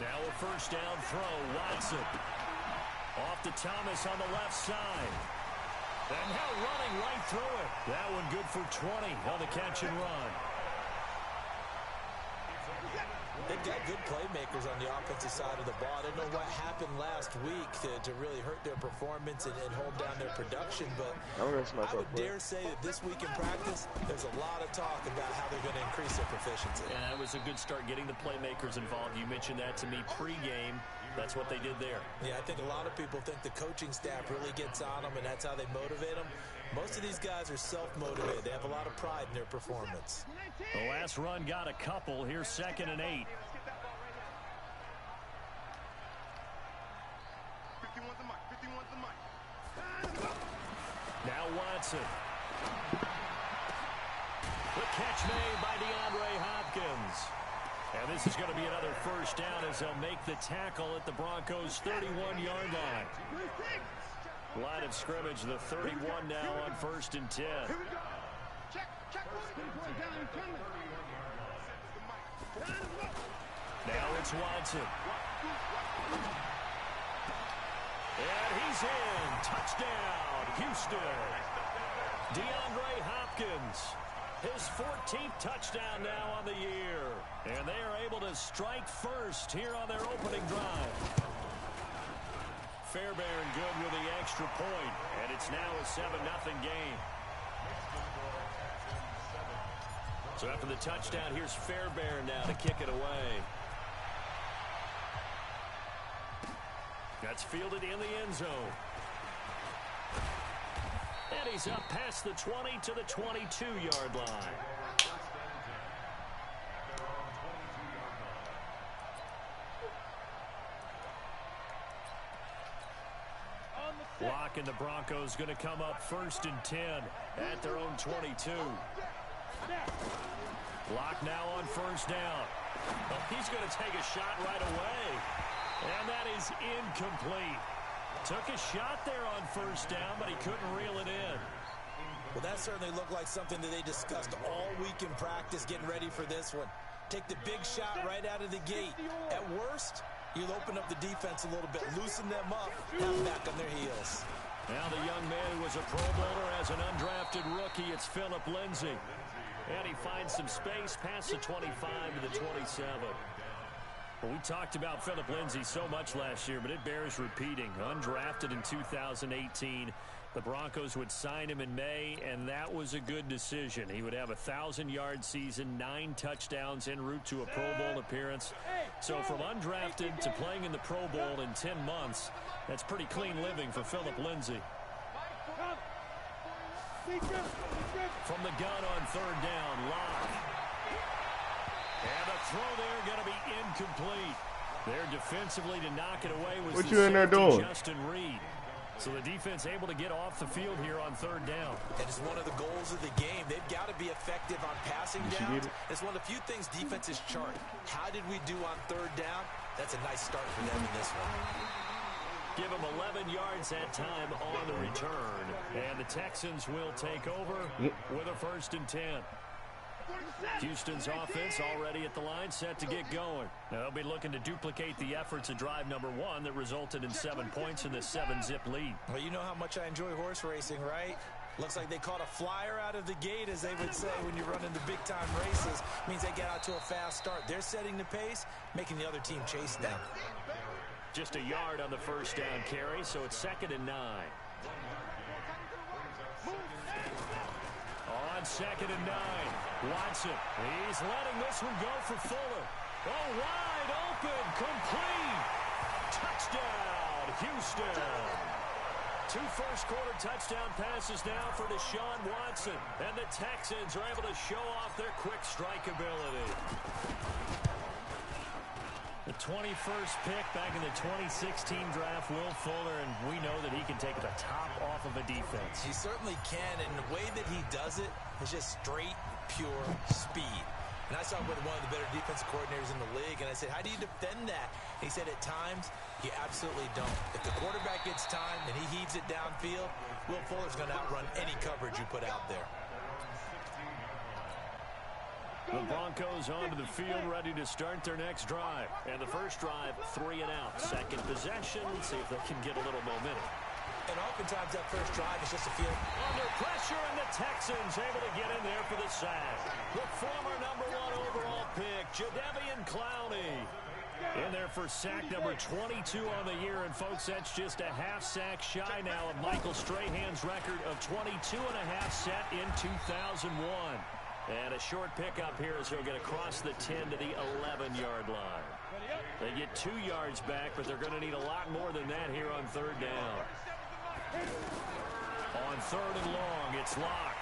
Now a first down throw, Watson. Off to Thomas on the left side. And now running right through it. That one good for 20 on the catch and run. They've got good playmakers on the offensive side of the ball. I don't know what happened last week to really hurt their performance and hold down their production, but I would dare say that this week in practice, there's a lot of talk about how they're going to increase their proficiency. Yeah, that was a good start getting the playmakers involved. You mentioned that to me pregame. That's what they did there. Yeah, I think a lot of people think the coaching staff really gets on them, and that's how they motivate them. Most of these guys are self-motivated. They have a lot of pride in their performance. The last run got a couple. Here's 2nd and 8. Now Watson. The catch made by DeAndre Hopkins. And this is going to be another first down as they'll make the tackle at the Broncos' 31-yard line. Line of scrimmage, the 31 now on 1st and 10. Now it's Watson. And he's in. Touchdown, Houston. DeAndre Hopkins. His 14th touchdown now on the year. And they are able to strike first here on their opening drive. Fairbairn good with the extra point, and it's now a 7-0 game. So after the touchdown, here's Fairbairn now to kick it away. That's fielded in the end zone. And he's up past the 20 to the 22-yard line. Block and the Broncos going to come up 1st and 10 at their own 22. Block now on 1st down. Oh, he's going to take a shot right away. And that is incomplete. Took a shot there on 1st down, but he couldn't reel it in. Well, that certainly looked like something that they discussed all week in practice getting ready for this one. Take the big shot right out of the gate. At worst, you'll open up the defense a little bit, loosen them up, have them back on their heels. Now the young man who was a Pro Bowler as an undrafted rookie, it's Phillip Lindsay. And he finds some space past the 25 to the 27. Well, we talked about Phillip Lindsay so much last year, but it bears repeating. Undrafted in 2018. The Broncos would sign him in May, and that was a good decision. He would have a 1,000-yard season, 9 touchdowns en route to a Pro Bowl appearance. So from undrafted to playing in the Pro Bowl in 10 months, that's pretty clean living for Phillip Lindsay. From the gun on 3rd down, Locke. And a throw there going to be incomplete. There defensively to knock it away was what you in there doing? Justin Reed. So the defense able to get off the field here on 3rd down. And it's one of the goals of the game. They've got to be effective on passing downs. It's one of the few things defenses chart. How did we do on 3rd down? That's a nice start for them in this one. Give them 11 yards that time on the return. And the Texans will take over with a 1st and 10. Houston's offense already at the line, set to get going. Now, they'll be looking to duplicate the efforts of drive number 1 that resulted in 7 points in the 7-zip lead. Well, you know how much I enjoy horse racing, right? Looks like they caught a flyer out of the gate, as they would say when you run into big-time races. Means they get out to a fast start. They're setting the pace, making the other team chase them. Just a yard on the 1st down carry, so it's 2nd and 9. On 2nd and 9, Watson. He's letting this one go for Fuller. Oh, wide open, complete. Touchdown, Houston. 2 first-quarter touchdown passes now for Deshaun Watson. And the Texans are able to show off their quick strike ability. The 21st pick back in the 2016 draft, Will Fuller, and we know that he can take the top off of a defense. He certainly can, and the way that he does it is just straight, pure speed. And I saw him with one of the better defensive coordinators in the league, and I said, how do you defend that? He said, at times, you absolutely don't. If the quarterback gets time and he heaves it downfield, Will Fuller's going to outrun any coverage you put out there. The Broncos onto the field, ready to start their next drive. And the first drive, 3 and out. Second possession, see if they can get a little momentum. And oftentimes that first drive is just a field. Under pressure, and the Texans able to get in there for the sack. The former #1 overall pick, Jadeveon Clowney, in there for sack number 22 on the year. And, folks, that's just a half sack shy now of Michael Strahan's record of 22.5 set in 2001. And a short pickup here as he'll get across the 10 to the 11-yard line. They get 2 yards back, but they're going to need a lot more than that here on third down. On third and long, it's Locke.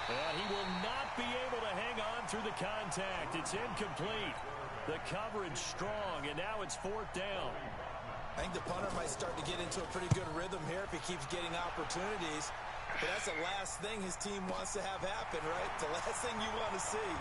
And he will not be able to hang on through the contact. It's incomplete. The coverage strong, and now it's 4th down. I think the punter might start to get into a pretty good rhythm here if he keeps getting opportunities. But that's the last thing his team wants to have happen, right? The last thing you want to see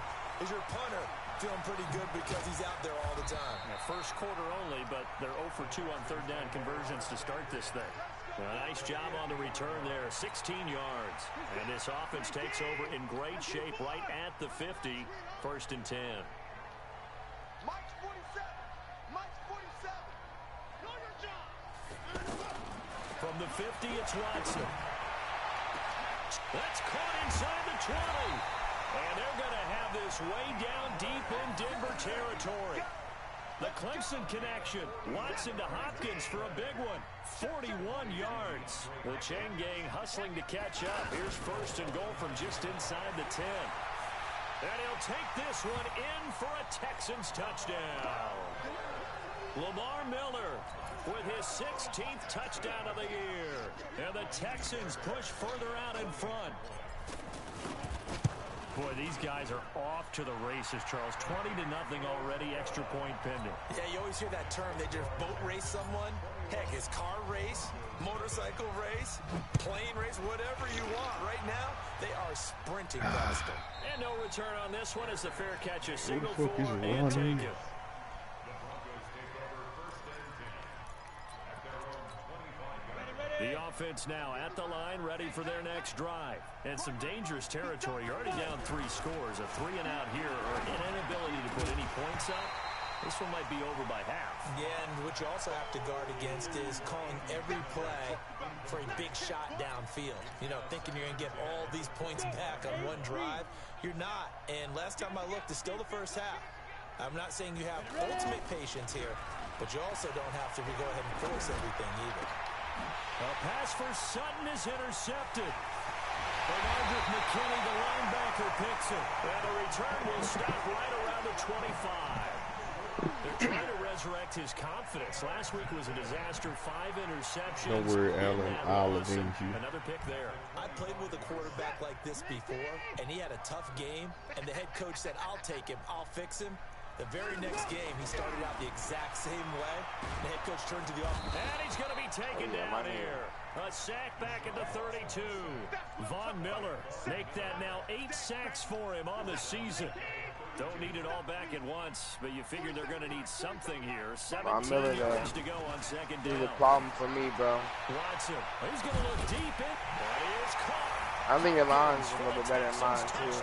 is your punter feeling pretty good because he's out there all the time. Now, first quarter only, but they're 0 for 2 on third down conversions to start this thing. A nice job on the return there, 16 yards. And this offense takes over in great shape right at the 50, 1st and 10. Mike's 47. Mike's 47. Know your job. From the 50, it's Watson. That's caught inside the 20. And they're going to have this way down deep in Denver territory. The Clemson connection. Watson to Hopkins for a big one. 41 yards. The chain gang hustling to catch up. Here's 1st and goal from just inside the 10. And he'll take this one in for a Texans touchdown. Lamar Miller with his 16th touchdown of the year. And the Texans push further out in front. Boy, these guys are off to the races, Charles. 20-0 already, extra point pending. Yeah, you always hear that term. They just boat race someone. Heck, it's car race, motorcycle race, plane race, whatever you want. Right now, they are sprinting past them. And no return on this one as the fair catch is signaled for and taken. The offense now at the line, ready for their next drive. And some dangerous territory. You're already down 3 scores. A 3 and out here, or an inability to put any points up. This one might be over by half. Yeah, and what you also have to guard against is calling every play for a big shot downfield. You know, thinking you're going to get all these points back on one drive. You're not. And last time I looked, it's still the first half. I'm not saying you have ultimate patience here, but you also don't have to go ahead and force everything either. A pass for Sutton is intercepted. Bernardrick McKinney, the linebacker, picks it. And the return will stop right around the 25. They're trying to resurrect his confidence. Last week was a disaster. 5 interceptions. Don't worry, Allen. I'll avenge you. Another pick there. I played with a quarterback like this before, and he had a tough game, and the head coach said, I'll take him, I'll fix him. The very next game, he started out the exact same way. The head coach turned to the offense. And he's going to be taken down here. A sack back at the 32. Von Miller, make that now 8 sacks for him on the season. Don't need it all back at once, but you figure they're going to need something here. 17 yards to go on second down. He's a problem for me, bro. Watson, he's going to look deep in. And he is caught. I think your line's a little bit better than mine, too.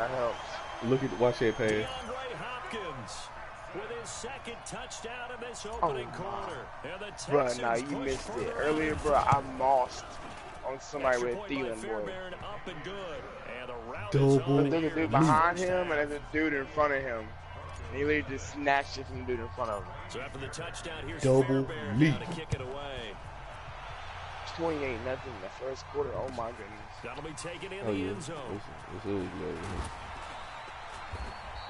That helps. Watch that pass. DeAndre Hopkins with his 2nd touchdown in this opening quarter. And the Texans bro, now you missed it earlier, bro. I lost on somebody with Thielen, boy. Up and good. And the route Double. There's a dude behind him, and there's a dude in front of him. And he literally just snatched it from the dude in front of him. So after the touchdown, here's Double Fairbairn to kick it away. 28-0 the first quarter. Oh my goodness. That'll be taken in the end zone.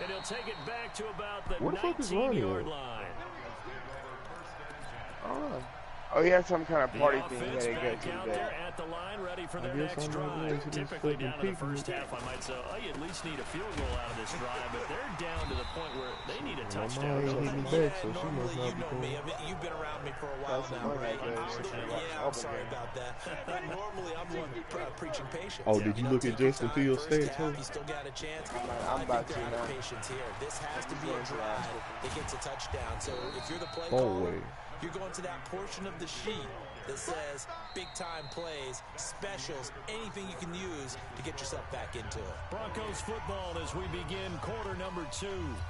And he'll take it back to about the 19-yard line. Oh, he had some kind of party thing. Offense back out there at the line, ready for their next drive. Typically down in the first half, I might say, oh, you at least need a field goal out of this drive, but they're down to the point where they need a touchdown. Normally, you know me. I mean, you've been around me for a while now, right? Yeah, I'm sorry about that. But normally, I'm one preaching patience. Oh, did you look at Justin Fields' stats? You still got a chance. I'm about to now. Patience here. This has to be a drive that gets a touchdown. So if you're the play caller, you're going to that portion of the sheet that says big time plays, specials, anything you can use to get yourself back into it. Broncos football as we begin quarter number 2.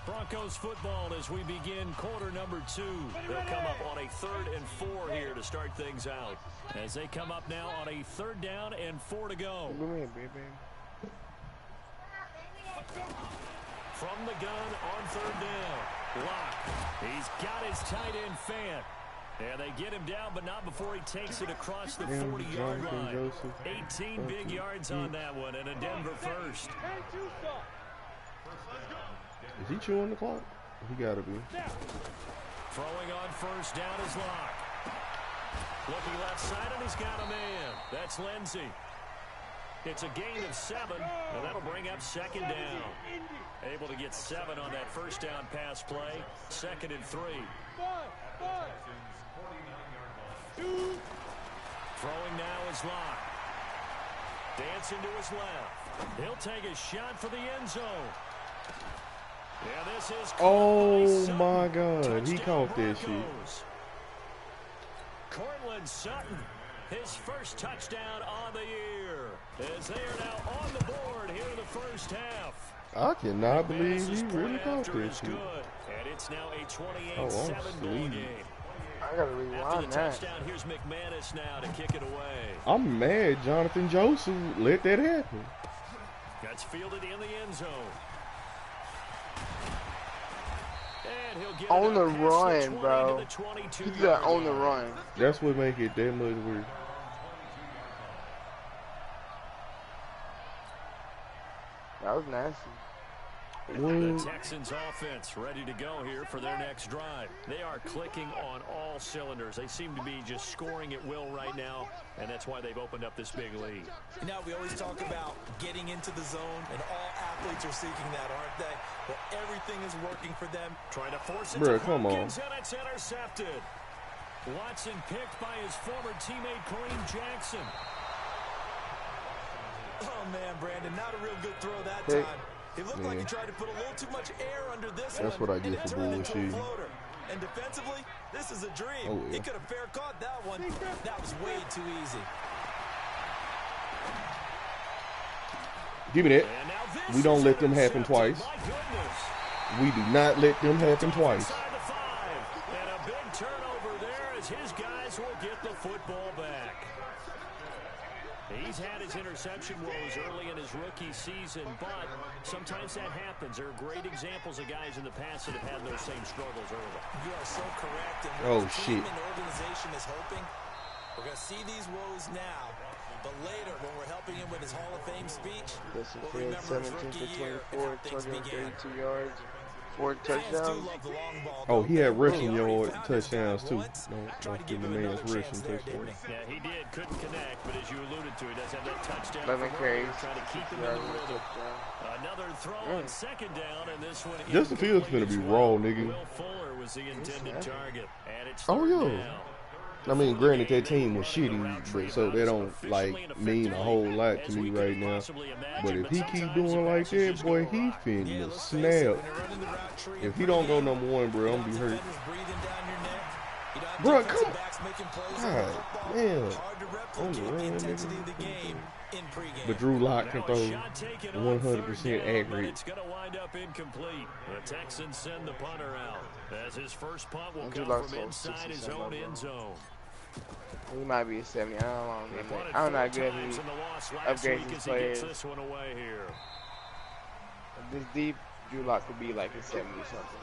Broncos football as we begin quarter number 2. They'll come up on a 3rd and 4 here to start things out. As they come up now on a 3rd down and 4 to go. From the gun on 3rd down. Lock. He's got his tight end fan. And they get him down, but not before he takes it across the 40-yard line. 18 big yards on that one, and a Denver first. Is he chewing the clock? He got to be. Throwing on 1st down is Lock. Looking left side, and he's got a man. That's Lindsey. It's a gain of 7, and that'll bring up 2nd down. Able to get 7 on that 1st down pass play. 2nd and 3. Throwing now is Lock. Dancing to his left. He'll take a shot for the end zone. Yeah, this is oh my God, he caught that shit. Cortland Sutton, his first touchdown on the year. As they are now on the board here in the 1st half. I cannot believe he really caught that shit. And it's now a 28-7 ball game. I gotta rewind that. Touchdown, here's McManus now to kick it away. I'm mad Jonathan Joseph let that happen. That's fielded in the end zone. And he'll get on the run, bro. He's got on the run. That's what make it that much worse. That was nasty. The Texans offense ready to go here for their next drive. They are clicking on all cylinders. They seem to be just scoring at will right now, and that's why they've opened up this big lead. You know, we always talk about getting into the zone, and all athletes are seeking that, aren't they? Well, everything is working for them. Trying to force it Bruh, to come on. Hopkins, and it's intercepted. Watson picked by his former teammate Kareem Jackson. Oh, man, Brandon, not a real good throw that time. It looked like he tried to put a little too much air under this one. That's what I get for bullshit. And defensively, this is a dream. Oh, yeah. He could have fair caught that one. That was way too easy. Give me that. We don't let them happen twice. We do not let them happen twice. And a big turnover there as his guys will get the football back. He's had his interception woes early in his rookie season, but sometimes that happens. There are great examples of guys in the past that have had those same struggles early. You are so correct. And oh, the shit. team and organization is hoping. We're going to see these woes now, but later when we're helping him with his Hall of Fame speech, we'll remember his rookie year and how things began. 232 yards. 4 touchdowns. Oh, he had rushing yard touchdowns too. Don't give the man's rushing touchdowns. Yeah, he did. Couldn't connect, but as you alluded to, he does have that touchdown. 11 carries. Trying to keep him in the rhythm. Another throw on 2nd down, and this one. Justin Fields gonna be raw, nigga. Will Fuller was the intended target, and it's oh yeah. down. I mean, granted, that team was shitty, but so they don't like mean a whole lot to me right now. But if he keep doing like that, boy, he finna snap. If he don't go number 1, bro, I'm gonna be hurt. Bro, come on. God, man. On the run, nigga. But Drew Lock can throw 100% accurate. It's going to wind up incomplete. The Texans send the punter out as his first punt will come from inside his own end zone. He might be a 70. I don't know. I don't know how good he upgrades his players. This one away here. This deep, Drew Lock could be like a 70 or something.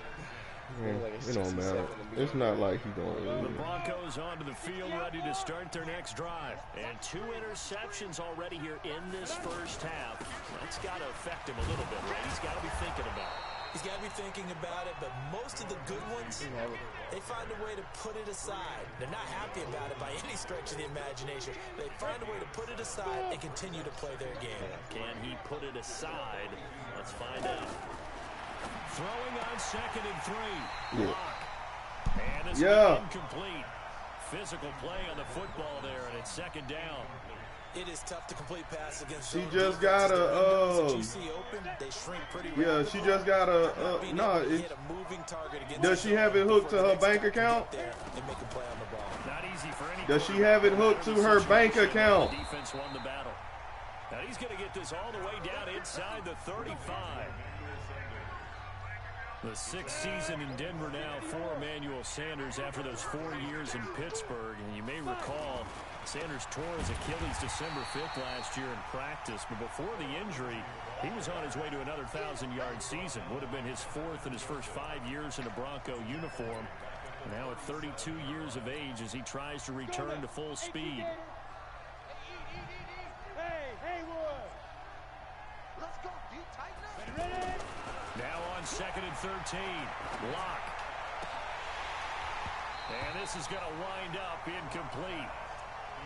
Yeah, it don't matter. It's not like he's going to The win. Broncos onto the field ready to start their next drive. And 2 interceptions already here in this first half. That's got to affect him a little bit, right? He's got to be thinking about it. He's got to be thinking about it, but most of the good ones, they find a way to put it aside. They're not happy about it by any stretch of the imagination. They find a way to put it aside and continue to play their game. Can he put it aside? Let's find out. Throwing on 2nd and 3. Yeah. And this Yeah. incomplete. physical play on the football there, and it's second down. It is tough to complete pass against. She just got a yeah, she just got a no. Does she have it hooked to her bank account? Not easy for any. Does she have it hooked to her bank account? Defense won the battle. Now he's going to get this all the way down inside the 35. The sixth season in Denver now for Emmanuel Sanders after those 4 years in Pittsburgh. And you may recall Sanders tore his Achilles December 5th last year in practice. But before the injury, he was on his way to another 1,000-yard season. Would have been his fourth in his first 5 years in a Bronco uniform. Now at 32 years of age as he tries to return to full speed. Now on 2nd and 13. Lock. And this is going to wind up incomplete.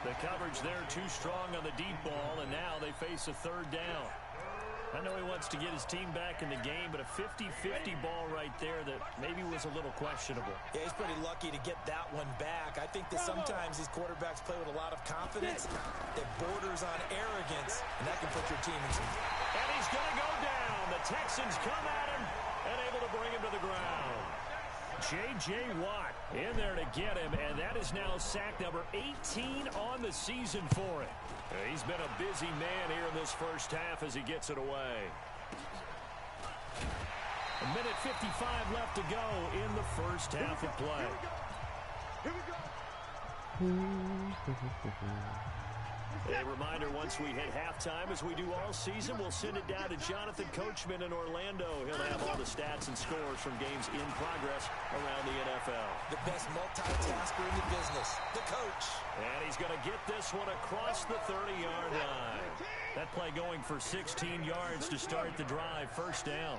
The coverage there too strong on the deep ball, and now they face a third down. I know he wants to get his team back in the game, but a 50-50 ball right there that maybe was a little questionable. Yeah, he's pretty lucky to get that one back. I think that sometimes these quarterbacks play with a lot of confidence that borders on arrogance, and that can put your team in some... And he's going to go down. The Texans come at him and able to bring him to the ground. J.J. Watt in there to get him, and that is now sack number 18 on the season for him. He's been a busy man here in this first half as he gets it away. 1:55 left to go in the first half of play. Here we go. A reminder, once we hit halftime, as we do all season, we'll send it down to Jonathan Coachman in Orlando. He'll have all the stats and scores from games in progress around the NFL. The best multitasker in the business, the coach. And he's going to get this one across the 30-yard line. That play going for 16 yards to start the drive. First down.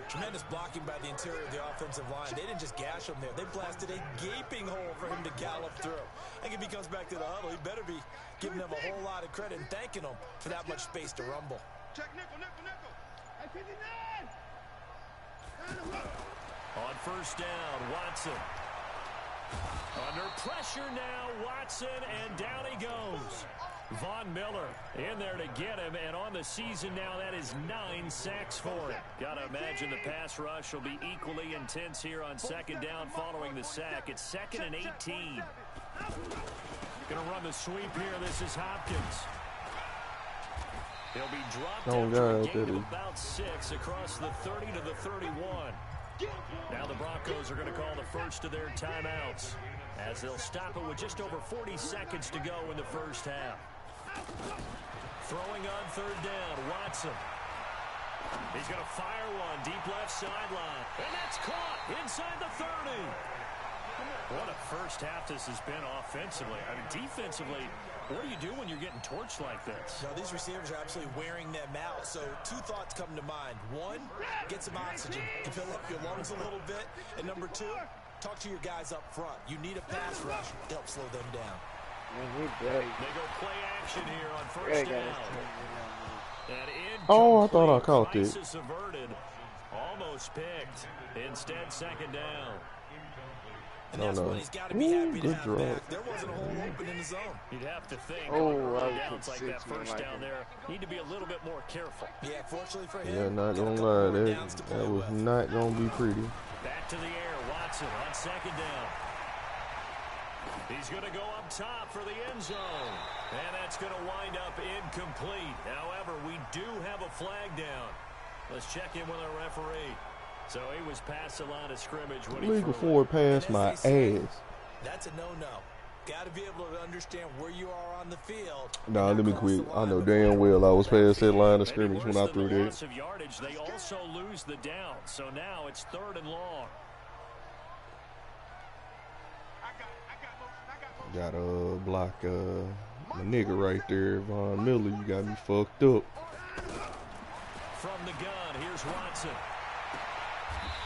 Tremendous blocking by the interior of the offensive line. They didn't just gash him there. They blasted a gaping hole for him to gallop through. I think if he comes back to the huddle, he better be giving them a whole lot of credit and thanking them for that much space to rumble. Check nickel, nickel, nickel. Hey, 59. On first down, Watson. Under pressure now, Watson, and down he goes. Von Miller in there to get him, and on the season now, that is 9 sacks for him. Got to imagine the pass rush will be equally intense here on second down following the sack. It's 2nd and 18. Going to run the sweep here. This is Hopkins. He'll be dropped after a gain of about 6 across the 30 to the 31. Now the Broncos are going to call the first of their timeouts as they'll stop it with just over 40 seconds to go in the first half. Throwing on third down, Watson. He's going to fire one deep left sideline. And that's caught inside the 30. What a first half this has been offensively. I mean, defensively, what do you do when you're getting torched like this? No, these receivers are absolutely wearing them out. So 2 thoughts come to mind. 1, get some oxygen to fill up your lungs a little bit. And number 2, talk to your guys up front. You need a pass rush to help slow them down. They go play action here on first down. Oh, I thought I caught it. Averted. Almost picked. Instead, second down. And that's when he's got to be happy to have draw. back. There wasn't a hole open in the zone. You'd have to think. Downs like that first down there. Need to be a little bit more careful. Yeah, fortunately for him. Yeah, not gonna lie, that was not gonna be pretty. Back to the air, Watson on second down. He's going to go up top for the end zone. And that's going to wind up incomplete. However, we do have a flag down. Let's check in with our referee. So he was past the line of scrimmage when Legal forward pass my ass. That's a no-no. Got to be able to understand where you are on the field. Nah, let me quit. I know damn well I was past that line of scrimmage when I threw that. Loss of yardage, they also lose the down. So now it's 3rd and long. Got a block my nigga right there, Von Miller. You got me fucked up. From the gun, here's Watson.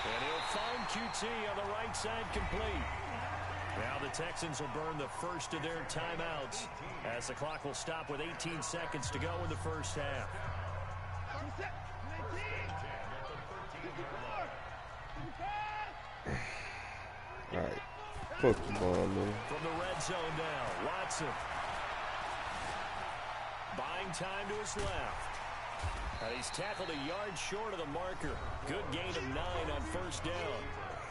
And he'll find QT on the right side complete. Now the Texans will burn the first of their timeouts as the clock will stop with 18 seconds to go in the first half. All right. Fuck the ball, man. From the red zone now, Watson. Buying time to his left. And he's tackled a yard short of the marker. Good gain of 9 on first down.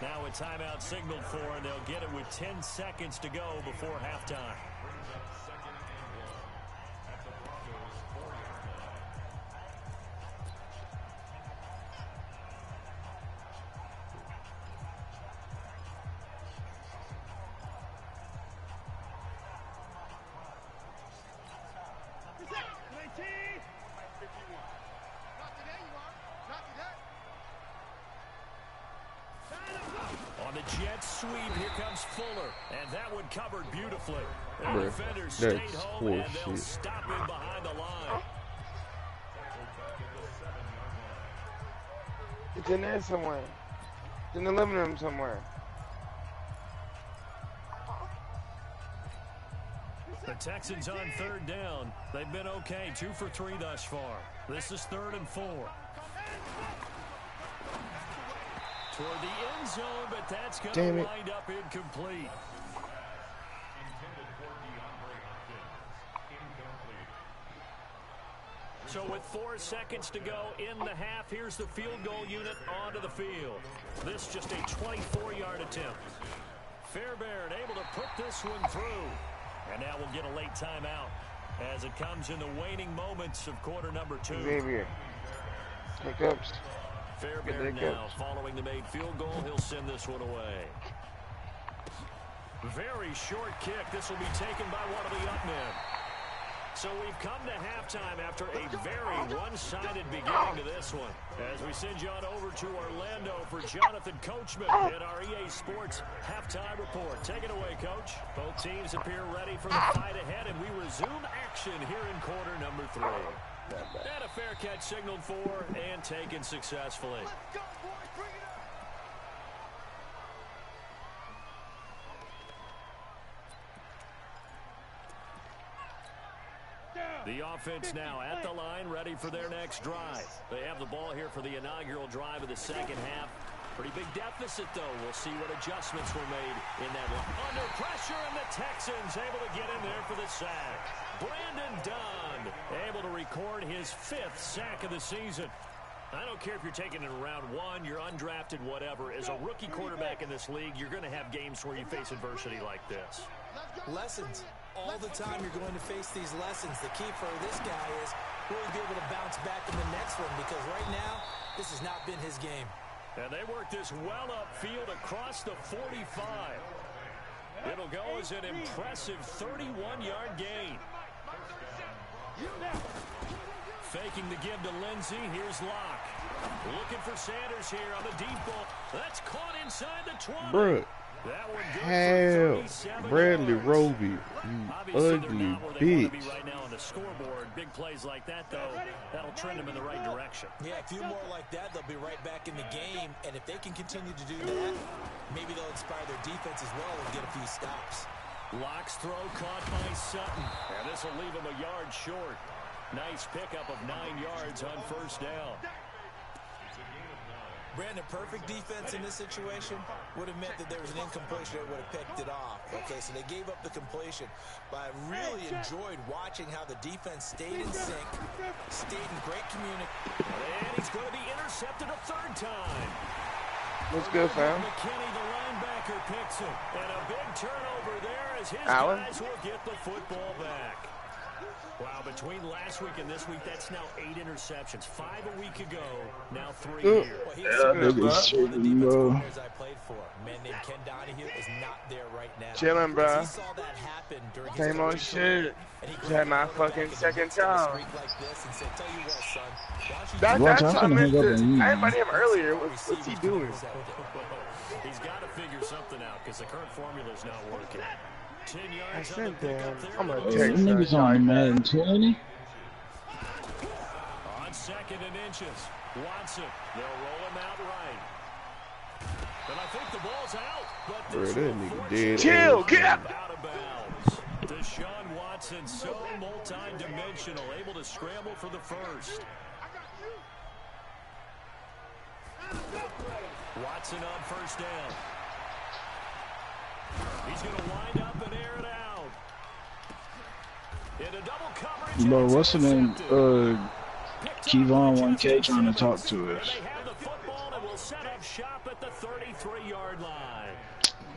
Now a timeout signaled for, and they'll get it with 10 seconds to go before halftime. Jet sweep, here comes Fuller, and that one covered beautifully. The defenders stayed home, and they'll stop him behind the line. It's in there somewhere. It's in the living room somewhere. The Texans on third down. They've been okay, 2 for 3 thus far. This is 3rd and 4. Toward the end zone, but that's going to wind up incomplete. So with 4 seconds to go in the half, here's the field goal unit onto the field. This just a 24-yard attempt. Fairbairn able to put this one through. And now we'll get a late timeout as it comes in the waning moments of quarter number 2. Xavier. Hiccups. Fairbairn now following the made field goal. He'll send this one away. Very short kick. This will be taken by one of the up men. So we've come to halftime after a very one-sided beginning to this one. As we send you on over to Orlando for Jonathan Coachman in our EA Sports halftime report. Take it away, Coach. Both teams appear ready for the fight ahead, and we resume action here in quarter number 3. And a fair catch signaled for and taken successfully. Let's go, boys. Bring it up. The offense now at the line, ready for their next drive. They have the ball here for the inaugural drive of the second half. Pretty big deficit, though. We'll see what adjustments were made in that one. Under pressure, and the Texans able to get in there for the sack. Brandon Dunn able to record his 5th sack of the season. I don't care if you're taking it in round 1, you're undrafted, whatever. As a rookie quarterback in this league, you're going to have games where you face adversity like this. Lessons. All the time you're going to face these lessons. The key for this guy is will he be able to bounce back in the next one, because right now, this has not been his game. And they work this well upfield across the 45. It'll go as an impressive 31-yard gain. Faking the give to Lindsey. Here's Locke. Looking for Sanders here on the deep ball. That's caught inside the 20. Bruh. Hell, Bradley Roby, you ugly bitch. Right now on the scoreboard, big plays like that, though, that'll trend them in the right direction. Yeah, a few more like that, they'll be right back in the game. And if they can continue to do that, maybe they'll inspire their defense as well and get a few stops. Locke's throw caught by Sutton. And this will leave him a yard short. Nice pickup of 9 yards on first down. Brandon, perfect defense in this situation would have meant that there was an incompletion that would have picked it off. Okay, so they gave up the completion. But I really enjoyed watching how the defense stayed in sync, stayed in great communication. And he's going to be intercepted a 3rd time. What's good, fam? McKinney, the linebacker, picks him. And a big turnover there as his guys will get the football back. Wow, between last week and this week, that's now 8 interceptions. 5 a week ago, now 3 here. Well, he's one of the defense coordinators I played for. A man named Ken Donahue is not there right now. Chilling, bro. He saw that happen during his Same old shit. Just had my fucking second time. That's how I missed it. I invited him earlier. What's he doing? He's got to figure something out because the current formula is not working. 10 yards I sent on him. the I'm gonna Hey, text them niggas on Madden 20. On 2nd and inches, Watson. They'll roll him out right. And I think the ball's out. But Bro, this that one nigga forces dead. Chill, get up. out of bounds. Deshaun Watson, so multi-dimensional, able to scramble for the first. Watson on first down. He's going to wind up and air it out. In a double coverage. Bro, what's the name? Kevon 1K trying to talk to us. They have the football and will set up shop at the 33-yard line.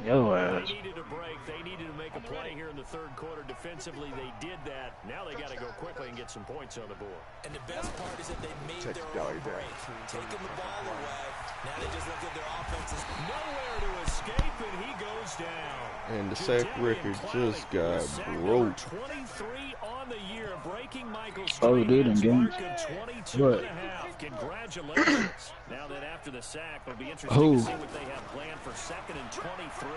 Yo ass. They needed a break. They needed to make a play here in the third quarter. Defensively, they did that. Now they got to go quickly and get some points on the board. And the best part is that they made their own break, taking the ball away. Now they just look at their offenses. Nowhere to escape, and he goes down. And the sack record just got broke. 23 on the year, breaking Michael's dude, in game. What? Congratulations. Now that after the sack, it'll be interesting to see what they have planned for 2nd and 23.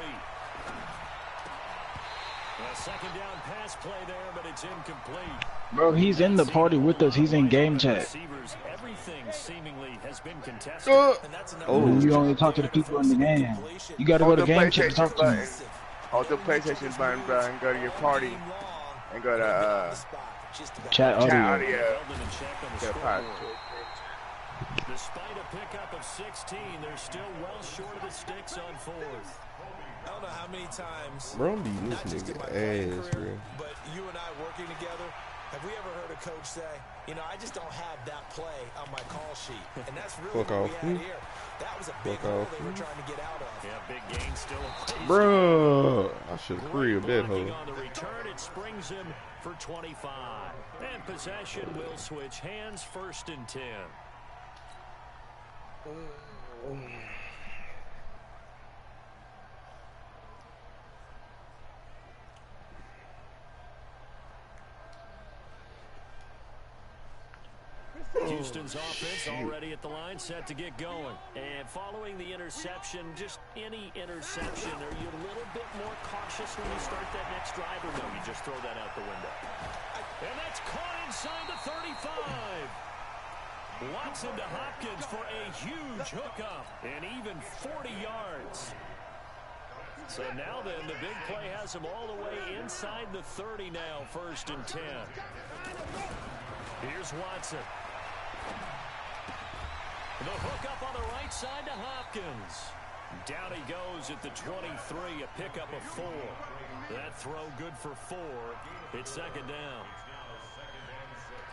A second down pass play there, but it's incomplete. Bro, he's in the party with us. He's in game chat. Everything seemingly has been contested. Oh, you only talk to the people in the game. You got to go to game chat to talk to them. Hold the PlayStation button, bro, and go to your party, and go to chat audio. Despite a pickup of 16, they're still well short of the sticks on 4th. I don't know how many times, bro, this nigga ass, bro. But you and I working together, have we ever heard a coach say, you know, I just don't have that play on my call sheet? And that's really what we had here. That was a big hole they were trying to get out of. Yeah, big gain still in place. Bro, I should have cribed that hole. On the return, it springs him for 25. And possession will switch hands, 1st and 10. Houston's offense already at the line, set to get going. And following the interception, just any interception, are you a little bit more cautious when you start that next drive, or no, you just throw that out the window? And that's caught inside the 35. Watson to Hopkins for a huge hookup, and even 40 yards. So now then, the big play has him all the way inside the 30 now, 1st and 10. Here's Watson. The hookup on the right side to Hopkins. Down he goes at the 23, a pickup of 4. That throw good for 4. It's 2nd down.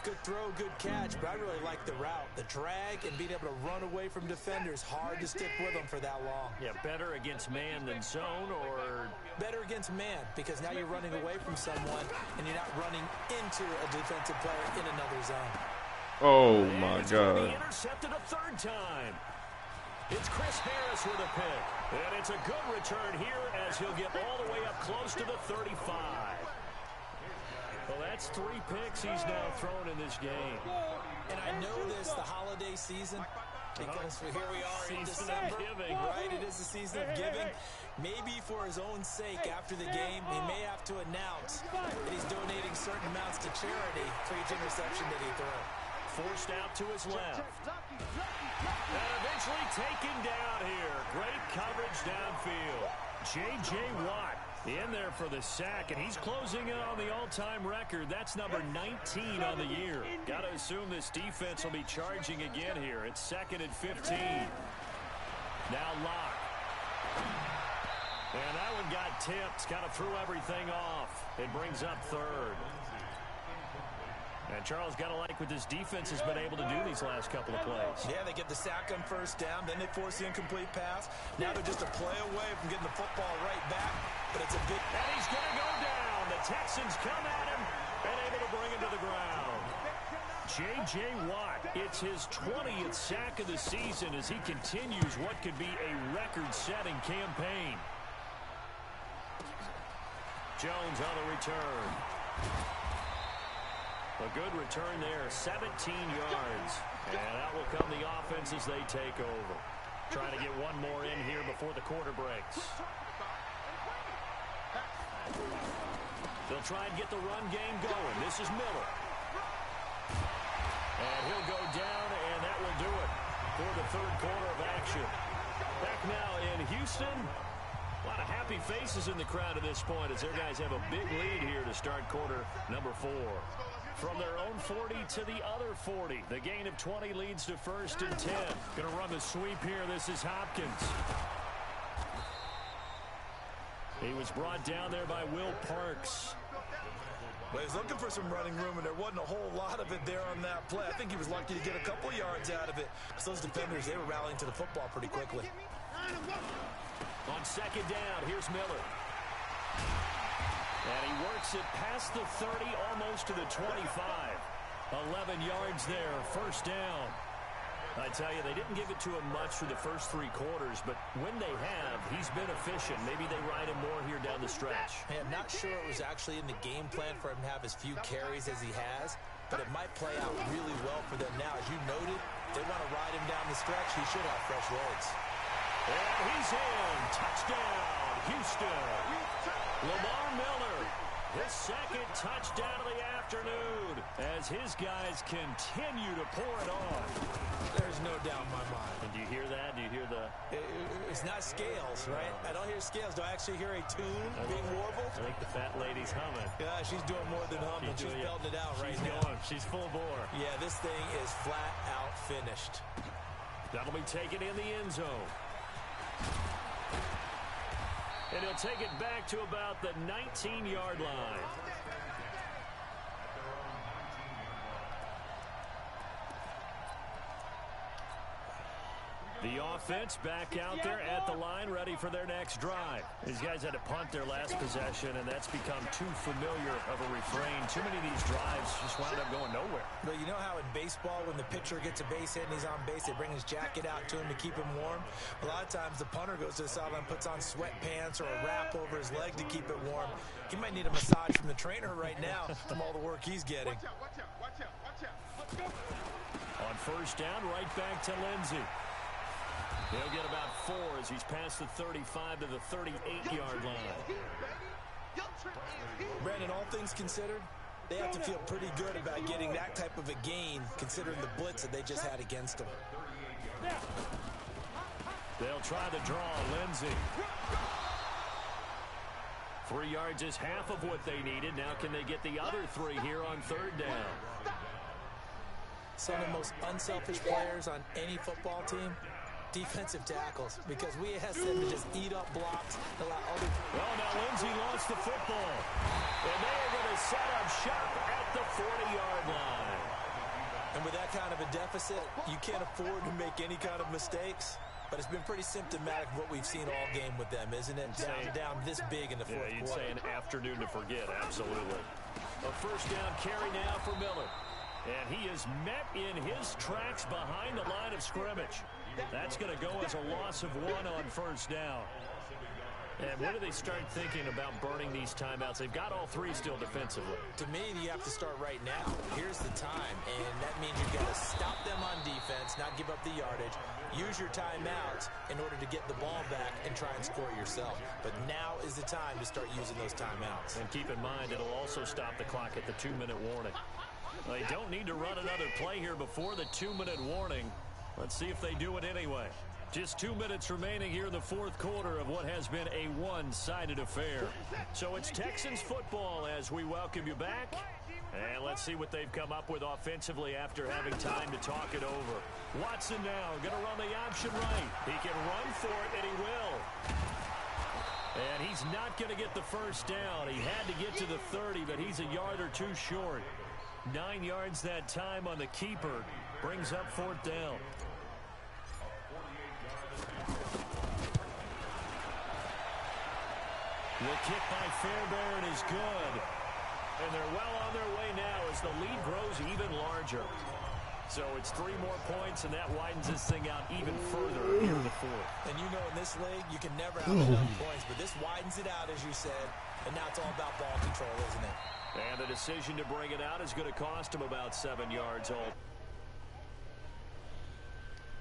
Good throw, good catch, but I really like the route. The drag and being able to run away from defenders. Hard to stick with them for that long. Yeah, better against man than zone, or? Better against man, because now you're running away from someone and you're not running into a defensive player in another zone. Oh, my God. Intercepted a 3rd time. It's Chris Harris with a pick. And it's a good return here as he'll get all the way up close to the 35. Well, that's 3 picks he's now thrown in this game. And I know this, the holiday season, because here we are in December, right? It is the season of giving. Maybe for his own sake, after the game, he may have to announce that he's donating certain amounts to charity for each interception that he threw. Forced out to his left. And eventually taken down here. Great coverage downfield. J.J. Watt in there for the sack, and he's closing in on the all-time record. That's number 19 on the year. Got to assume this defense will be charging again here. It's 2nd and 15. Now Locke. And that one got tipped. Kind of threw everything off. It brings up 3rd. And Charles got to like what this defense has been able to do these last couple of plays. Yeah, they get the sack on 1st down, then they force the incomplete pass. Now they're just a play away from getting the football right back. But it's a big... And he's going to go down. The Texans come at him and able to bring him to the ground. J.J. Watt, it's his 20th sack of the season as he continues what could be a record-setting campaign. Jones on the return. A good return there, 17 yards. And that will come the offense as they take over. Trying to get one more in here before the quarter breaks. They'll try and get the run game going. This is Miller. And he'll go down, and that will do it for the 3rd quarter of action. Back now in Houston. A lot of happy faces in the crowd at this point as their guys have a big lead here to start quarter number 4. From their own 40 to the other 40. The gain of 20 leads to 1st and 10. Going to run the sweep here. This is Hopkins. He was brought down there by Will Parks. Well, he was looking for some running room, and there wasn't a whole lot of it there on that play. I think he was lucky to get a couple yards out of it, because those defenders, they were rallying to the football pretty quickly. On second down, here's Miller. And he works it past the 30, almost to the 25. 11 yards there, first down. I tell you, they didn't give it to him much for the first 3 quarters, but when they have, he's been efficient. Maybe they ride him more here down the stretch. Hey, I'm not sure it was actually in the game plan for him to have as few carries as he has, but it might play out really well for them now. As you noted, they want to ride him down the stretch. He should have fresh legs. And he's in. Touchdown, Houston. Lamar Miller, his second touchdown of the afternoon, as his guys continue to pour it on. There's no doubt in my mind. And do you hear that? Do you hear the... It's not scales, right? I don't hear scales. Do I actually hear a tune being warbled? I think the fat lady's humming. Yeah, she's doing more than humming. She's belting it out right now. She's full bore. Yeah, this thing is flat out finished. That'll be taken in the end zone. And he'll take it back to about the 19-yard line. The offense back out there at the line, ready for their next drive. These guys had to punt their last possession, and that's become too familiar of a refrain. Too many of these drives just wound up going nowhere. But you know how in baseball, when the pitcher gets a base hit and he's on base, they bring his jacket out to him to keep him warm? A lot of times the punter goes to the sideline, puts on sweatpants or a wrap over his leg to keep it warm. He might need a massage from the trainer right now from all the work he's getting. Watch out. Let's go. On first down, right back to Lindsey. He'll get about 4 as he's past the 35 to the 38-yard line. Brandon, all things considered, they have to feel pretty good about getting that type of a gain, considering the blitz that they just had against them. They'll try the draw, Lindsey. 3 yards is half of what they needed. Now can they get the other 3 here on third down? Some of the most unselfish players on any football team, defensive tackles, because we ask them to just eat up blocks. Well, now Lindsey lost the football, and they are going to set up shop at the 40-yard line. And with that kind of a deficit, you can't afford to make any kind of mistakes. But it's been pretty symptomatic of what we've seen all game with them, isn't it? Down this big in the fourth quarter. You'd say an afternoon to forget, absolutely. A first down carry now for Miller. And he is met in his tracks behind the line of scrimmage. That's going to go as a loss of 1 on first down. And when do they start thinking about burning these timeouts? They've got all 3 still defensively. To me, you have to start right now. Here's the time, and that means you've got to stop them on defense, not give up the yardage. Use your timeouts in order to get the ball back and try and score yourself. But now is the time to start using those timeouts. And keep in mind, it'll also stop the clock at the 2-minute warning. They don't need to run another play here before the 2-minute warning. Let's see if they do it anyway. Just 2 minutes remaining here in the fourth quarter of what has been a one-sided affair. So it's Texans football as we welcome you back. And let's see what they've come up with offensively after having time to talk it over. Watson now going to run the option right. He can run for it, and he will. And he's not going to get the first down. He had to get to the 30, but he's a yard or 2 short. 9 yards that time on the keeper. Brings up fourth down. The kick by Fairbairn is good. And they're well on their way now as the lead grows even larger. So it's 3 more points, and that widens this thing out even further here in the fourth. And you know in this league, you can never have enough points, but this widens it out, as you said. And now it's all about ball control, isn't it? And the decision to bring it out is going to cost him about 7 yards old.